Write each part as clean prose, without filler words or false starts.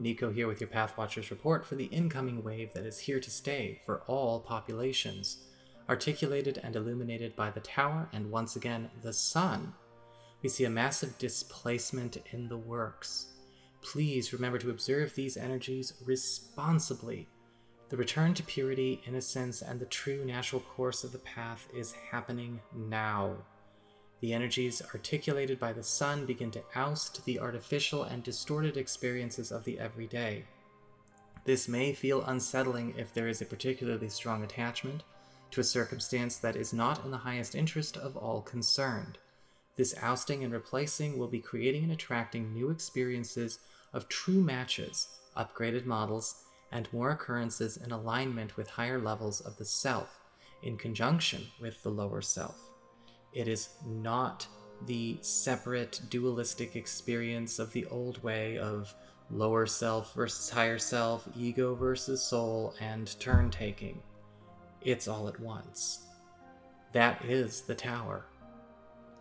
NICO here with your Pathwatchers report for the incoming wave that is here to stay for all populations, articulated and illuminated by the Tower and once again the Sun. We see a massive displacement in the works. Please remember to observe these energies responsibly. The return to purity, innocence, and the true natural course of the path is happening now. The energies articulated by the Sun begin to oust the artificial and distorted experiences of the everyday. This may feel unsettling if there is a particularly strong attachment to a circumstance that is not in the highest interest of all concerned. This ousting and replacing will be creating and attracting new experiences of true matches, upgraded models, and more occurrences in alignment with higher levels of the self, in conjunction with the lower self. It is not the separate dualistic experience of the old way of lower self versus higher self, ego versus soul, and turn-taking. It's all at once. That is the Tower.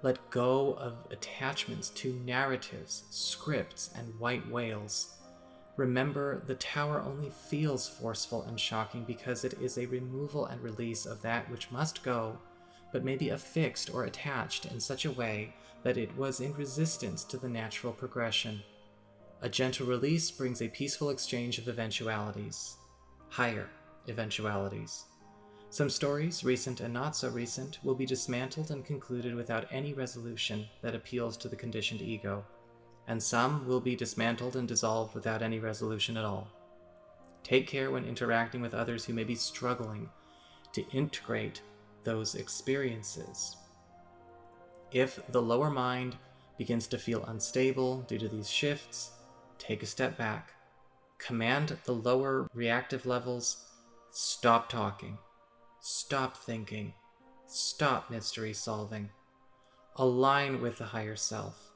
Let go of attachments to narratives, scripts, and white whales. Remember, the Tower only feels forceful and shocking because it is a removal and release of that which must go, but may be affixed or attached in such a way that it was in resistance to the natural progression. A gentle release brings a peaceful exchange of eventualities. Higher eventualities. Some stories, recent and not so recent, will be dismantled and concluded without any resolution that appeals to the conditioned ego, and some will be dismantled and dissolved without any resolution at all. Take care when interacting with others who may be struggling to integrate those experiences. If the lower mind begins to feel unstable due to these shifts, take a step back. Command the lower reactive levels. Stop talking. Stop thinking. Stop mystery solving. Align with the higher self.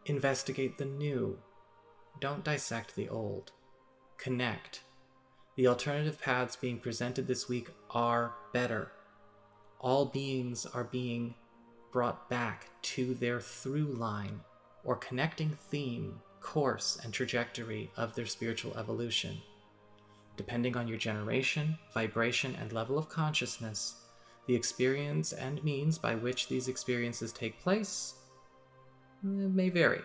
Investigate the new. Don't dissect the old. Connect. The alternative paths being presented this week are better. All beings are being brought back to their through line or connecting theme, course, and trajectory of their spiritual evolution. Depending on your generation, vibration, and level of consciousness, the experience and means by which these experiences take place may vary.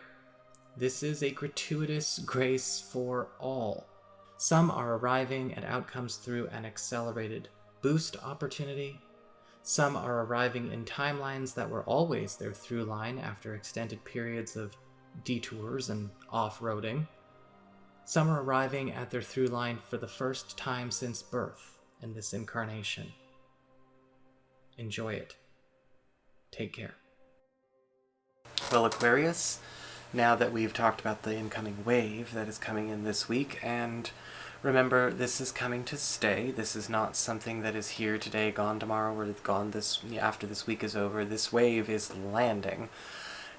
This is a gratuitous grace for all. Some are arriving at outcomes through an accelerated boost opportunity. Some are arriving in timelines that were always their through line after extended periods of detours and off-roading. Some are arriving at their through line for the first time since birth in this incarnation. Enjoy it. Take care. Well, Aquarius, now that we've talked about the incoming wave that is coming in this week, and remember, this is coming to stay. This is not something that is here today, gone tomorrow, or gone after this week is over. This wave is landing.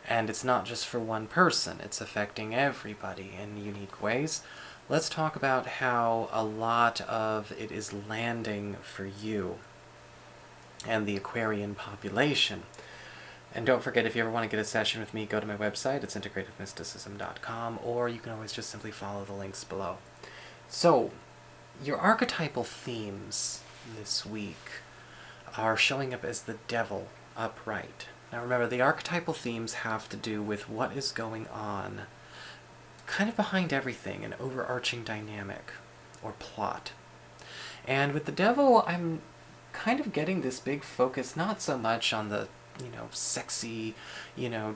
And it's not just for one person, it's affecting everybody in unique ways. Let's talk about how a lot of it is landing for you and the Aquarian population. And don't forget, if you ever want to get a session with me, go to my website, it's integrativemysticism.com, or you can always just simply follow the links below. So, your archetypal themes this week are showing up as the devil upright. Now remember, the archetypal themes have to do with what is going on kind of behind everything, an overarching dynamic or plot. And with the devil, I'm kind of getting this big focus, not so much on the, sexy,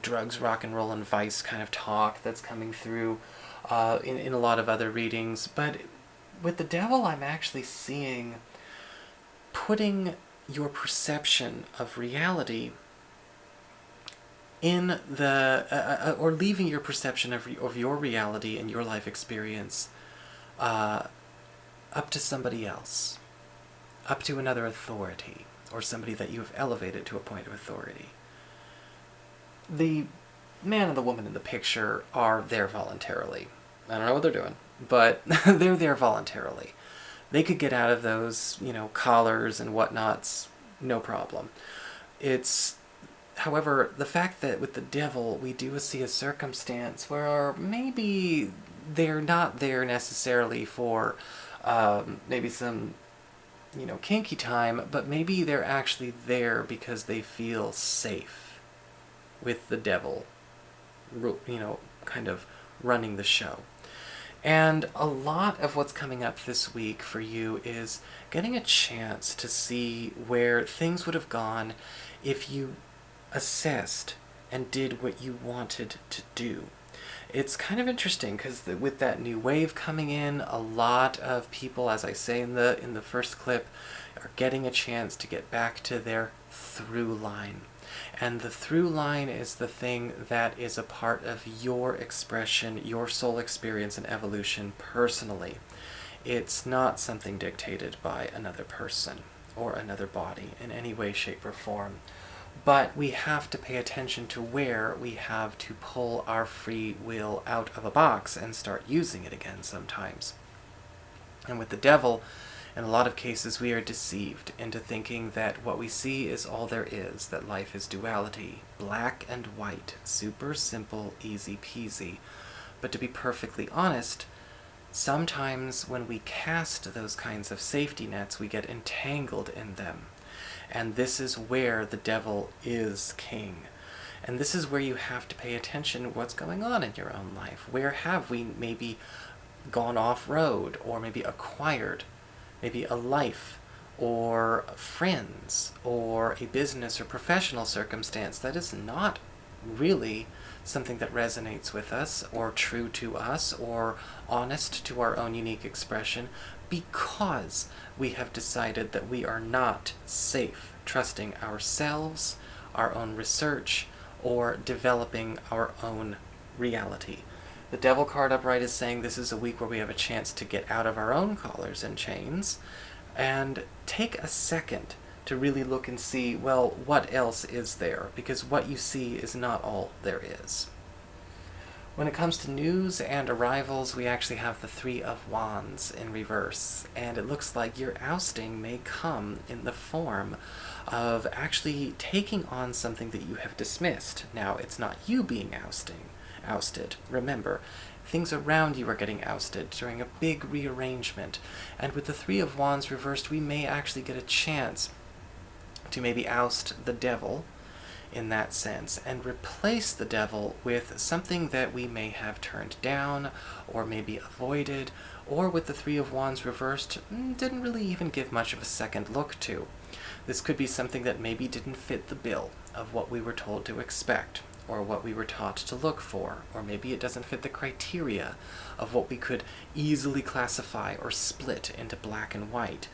drugs, rock and roll, and vice kind of talk that's coming through in a lot of other readings, but with the devil, I'm actually seeing putting your perception of reality in the, or leaving your perception of your reality and your life experience up to somebody else, up to another authority, or somebody that you have elevated to a point of authority. The man and the woman in the picture are there voluntarily. I don't know what they're doing, but they're there voluntarily. They could get out of those, collars and whatnots, no problem. However, the fact that with the devil we do see a circumstance where maybe they're not there necessarily for maybe some, kinky time, but maybe they're actually there because they feel safe with the devil, kind of running the show. And a lot of what's coming up this week for you is getting a chance to see where things would have gone if you assessed and did what you wanted to do. It's kind of interesting because with that new wave coming in, a lot of people, as I say in the first clip, are getting a chance to get back to their through line. And the through line is the thing that is a part of your expression, your soul experience and evolution personally. It's not something dictated by another person or another body in any way, shape, or form. But we have to pay attention to where we have to pull our free will out of a box and start using it again sometimes. And with the devil, in a lot of cases, we are deceived into thinking that what we see is all there is, that life is duality, black and white, super simple, easy peasy. But to be perfectly honest, sometimes when we cast those kinds of safety nets, we get entangled in them. And this is where the devil is king. And this is where you have to pay attention to what's going on in your own life. Where have we maybe gone off-road, or maybe acquired maybe a life, or friends, or a business or professional circumstance that is not really something that resonates with us, or true to us, or honest to our own unique expression, because we have decided that we are not safe trusting ourselves, our own research, or developing our own reality. The Devil card upright is saying this is a week where we have a chance to get out of our own collars and chains and take a second to really look and see, well, what else is there? Because what you see is not all there is. When it comes to news and arrivals, we actually have the Three of Wands in reverse, and it looks like your ousting may come in the form of actually taking on something that you have dismissed. Now, it's not you being ousted. Remember, things around you are getting ousted during a big rearrangement, and with the Three of Wands reversed, we may actually get a chance to maybe oust the devil in that sense, and replace the devil with something that we may have turned down, or maybe avoided, or with the Three of Wands reversed, didn't really even give much of a second look to. This could be something that maybe didn't fit the bill of what we were told to expect, or what we were taught to look for, or maybe it doesn't fit the criteria of what we could easily classify or split into black and white.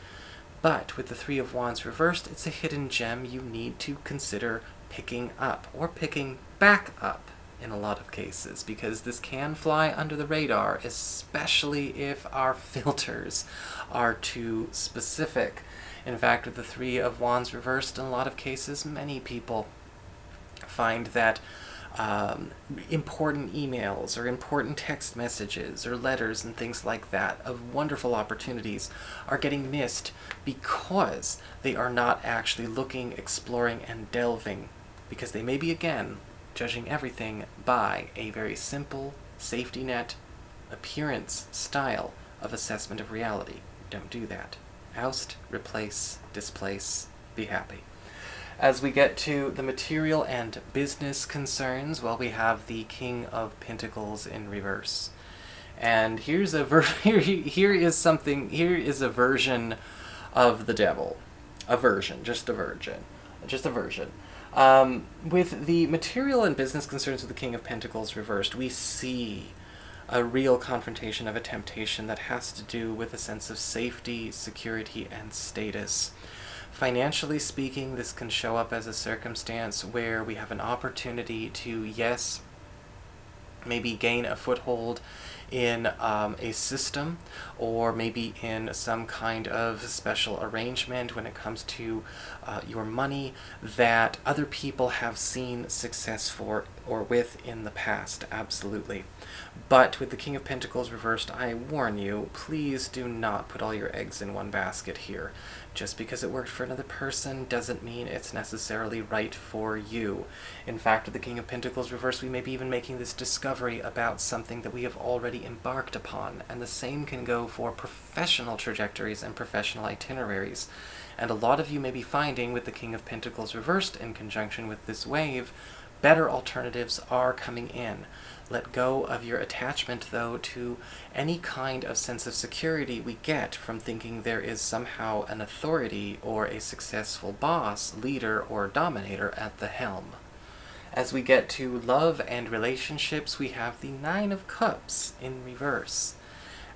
But with the Three of Wands reversed, it's a hidden gem you need to consider picking up, or picking back up in a lot of cases, because this can fly under the radar, especially if our filters are too specific. In fact, with the Three of Wands reversed, in a lot of cases, many people find that important emails or important text messages or letters and things like that of wonderful opportunities are getting missed because they are not actually looking, exploring, and delving, because they may be, again, judging everything by a very simple safety net appearance style of assessment of reality. Don't do that. Oust, replace, displace, be happy. As we get to the material and business concerns, well, we have the King of Pentacles in reverse. And here is a version of the devil. Just a version. With the material and business concerns of the King of Pentacles reversed, we see a real confrontation of a temptation that has to do with a sense of safety, security, and status. Financially speaking, this can show up as a circumstance where we have an opportunity to, yes, maybe gain a foothold in a system, or maybe in some kind of special arrangement when it comes to your money that other people have seen success for or with in the past, absolutely. But with the King of Pentacles reversed, I warn you, please do not put all your eggs in one basket here. Just because it worked for another person doesn't mean it's necessarily right for you. In fact, with the King of Pentacles reversed, we may be even making this discovery about something that we have already already embarked upon, and the same can go for professional trajectories and professional itineraries. And a lot of you may be finding, with the King of Pentacles reversed in conjunction with this wave, better alternatives are coming in. Let go of your attachment, though, to any kind of sense of security we get from thinking there is somehow an authority or a successful boss, leader, or dominator at the helm. As we get to love and relationships, we have the Nine of Cups in reverse.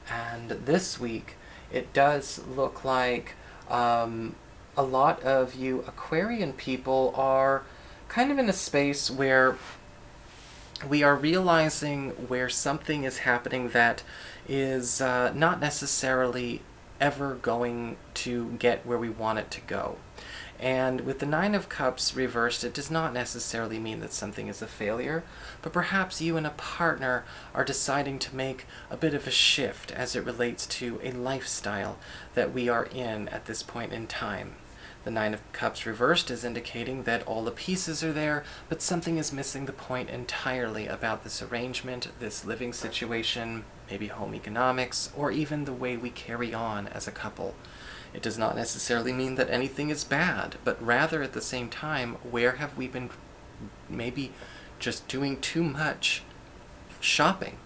And this week, it does look like a lot of you Aquarian people are kind of in a space where we are realizing where something is happening that is not necessarily ever going to get where we want it to go. And with the Nine of Cups reversed, it does not necessarily mean that something is a failure, but perhaps you and a partner are deciding to make a bit of a shift as it relates to a lifestyle that we are in at this point in time. The Nine of Cups reversed is indicating that all the pieces are there, but something is missing the point entirely about this arrangement, this living situation, maybe home economics, or even the way we carry on as a couple. It does not necessarily mean that anything is bad, but rather at the same time, where have we been maybe just doing too much shopping,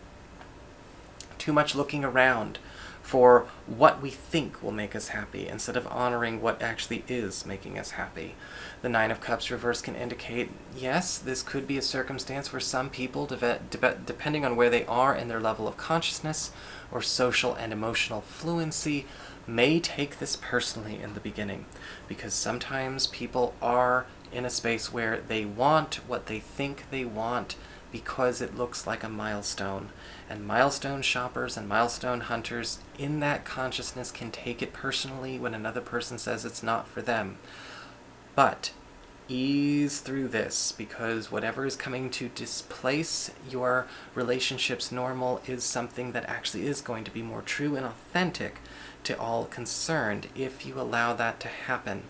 too much looking around for what we think will make us happy instead of honoring what actually is making us happy. The Nine of Cups reverse can indicate, yes, this could be a circumstance where some people, depending on where they are in their level of consciousness or social and emotional fluency, may take this personally in the beginning, because sometimes people are in a space where they want what they think they want because it looks like a milestone. And milestone shoppers and milestone hunters in that consciousness can take it personally when another person says it's not for them. But ease through this, because whatever is coming to displace your relationship's normal is something that actually is going to be more true and authentic to all concerned if you allow that to happen.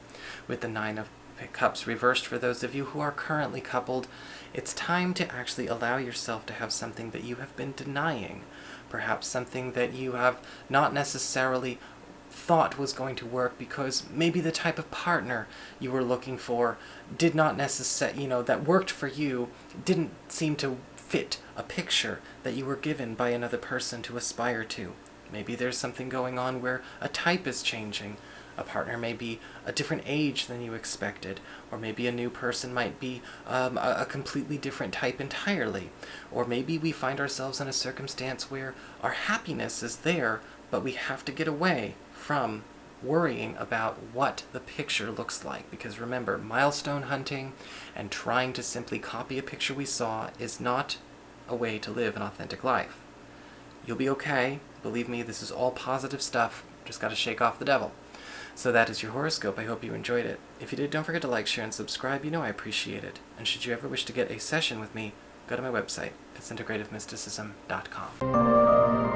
With the Nine of Cups reversed, for those of you who are currently coupled, it's time to actually allow yourself to have something that you have been denying. Perhaps something that you have not necessarily thought was going to work because maybe the type of partner you were looking for did not necessarily, that worked for you, didn't seem to fit a picture that you were given by another person to aspire to. Maybe there's something going on where a type is changing. A partner may be a different age than you expected, or maybe a new person might be a completely different type entirely. Or maybe we find ourselves in a circumstance where our happiness is there, but we have to get away from worrying about what the picture looks like. Because remember, milestone hunting and trying to simply copy a picture we saw is not a way to live an authentic life. You'll be okay. Believe me, this is all positive stuff. Just got to shake off the devil. So that is your horoscope. I hope you enjoyed it. If you did, don't forget to like, share, and subscribe. You know I appreciate it. And should you ever wish to get a session with me, go to my website. It's integrativemysticism.com.